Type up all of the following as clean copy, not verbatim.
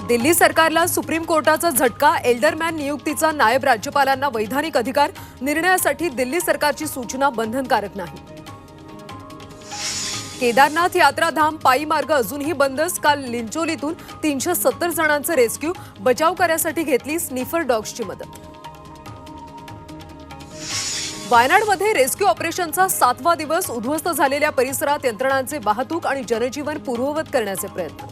दिल्ली सरकारला सुप्रीम कोर्टाचा झटका। एल्डरमॅन नियुक्तीचा नायब राज्यपालांना वैधानिक अधिकार। निर्णयासाठी दिल्ली सरकारची सूचना बंधनकारक नाही। केदारनाथ यात्राधाम पायी मार्ग अजूनही बंदच। काल लिंचोलीतून 370 जणांचे रेस्क्यू। बचाव कार्यासाठी घेतली स्निफर डॉग्सची मदत। वायनाडमध्ये रेस्क्यू ऑपरेशनचा 7वा दिवस। उद्ध्वस्त झालेल्या परिसरात यंत्रणांचे वाहतूक आणि जनजीवन पूर्ववत करण्याचे प्रयत्न।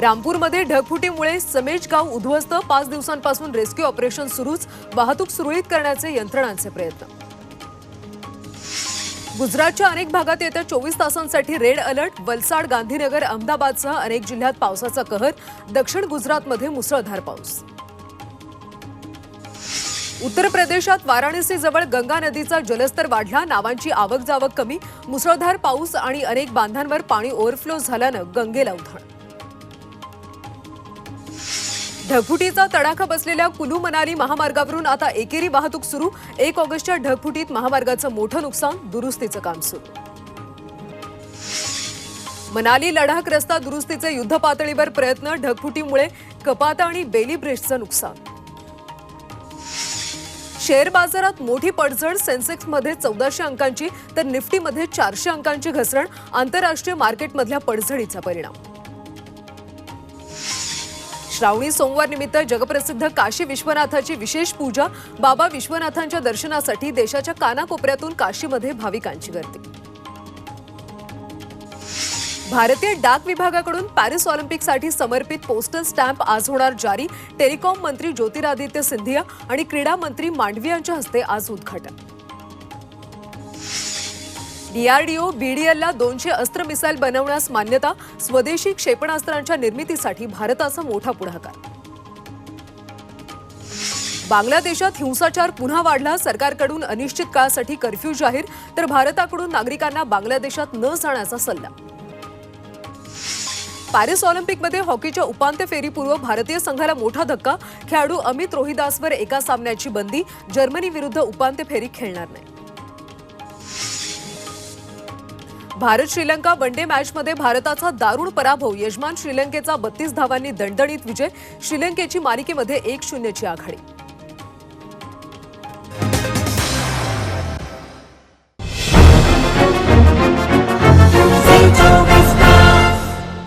रामपूरमध्ये ढगफुटीमुळे समेज गाव उद्ध्वस्त। 5 दिवसांपासून रेस्क्यू ऑपरेशन सुरूच। वाहतूक सुरळीत करण्याचे यंत्रणांचे प्रयत्न। गुजरातच्या अनेक भागात येत्या 24 तासांसाठी रेड अलर्ट। वलसाड, गांधीनगर, अहमदाबादसह अनेक जिल्ह्यात पावसाचा कहर। दक्षिण गुजरातमध्ये मुसळधार पाऊस। उत्तर प्रदेशात वाराणसीजवळ गंगा नदीचा जलस्तर वाढला। नावांची आवक जावक कमी। मुसळधार पाऊस आणि अनेक बांधांवर पाणी ओव्हरफ्लो झाल्यानं गंगेला उधाण। ढगफुटीचा तडाखा बसलेल्या कुलू मनाली महामार्गावरून आता एकेरी वाहतूक सुरू। 1 ऑगस्टच्या ढगफुटीत महामार्गाचं मोठं नुकसान। दुरुस्तीचं काम सुरू। मनाली लडाख रस्ता दुरुस्तीचे युद्धपातळीवर प्रयत्न। ढगफुटीमुळे कपाता आणि बेली ब्रिजचं नुकसान। शेअर बाजारात मोठी पडझड। सेन्सेक्समध्ये 1400 अंकांची तर निफ्टीमध्ये 400 अंकांची घसरण। आंतरराष्ट्रीय मार्केटमधल्या पडझडीचा परिणाम। श्रावणी सोमवार निमित्त जगप्रसिद्ध काशी विश्वनाथाची विशेष पूजा। बाबा विश्वनाथांच्या दर्शनासाठी देशाच्या कानाकोपऱ्यातून काशीमध्ये भाविकांची गर्दी। भारतीय डाक विभागाकडून पॅरिस ऑलिम्पिकसाठी समर्पित पोस्टल स्टॅम्प आज होणार जारी। टेलिकॉम मंत्री ज्योतिरादित्य सिंधिया आणि क्रीडा मंत्री मांडवी यांच्या हस्ते आज उद्घाटन। डीआरडीओ बीडीएलला 200 अस्त्र मिसाईल बनवण्यास मान्यता। स्वदेशी क्षेपणास्त्रांच्या निर्मितीसाठी भारताचा मोठा पुढाकार। बांगलादेशात हिंसाचार पुन्हा वाढला। सरकारकडून अनिश्चित काळासाठी कर्फ्यू जाहीर तर भारताकडून नागरिकांना बांगलादेशात न जाण्याचा सल्ला। पॅरिस ऑलिम्पिकमध्ये हॉकीच्या उपांत्य फेरीपूर्व भारतीय संघाला मोठा धक्का। खेळाडू अमित रोहिदासवर एका सामन्याची बंदी। जर्मनी विरुद्ध उपांत्य फेरी खेळणार नाही। भारत श्रीलंका वनडे मॅचमध्ये भारताचा दारुण पराभव। यजमान श्रीलंकेचा 32 धावांनी दणदणीत विजय। श्रीलंकेची मालिकेमध्ये 1-0 ची आघाडी।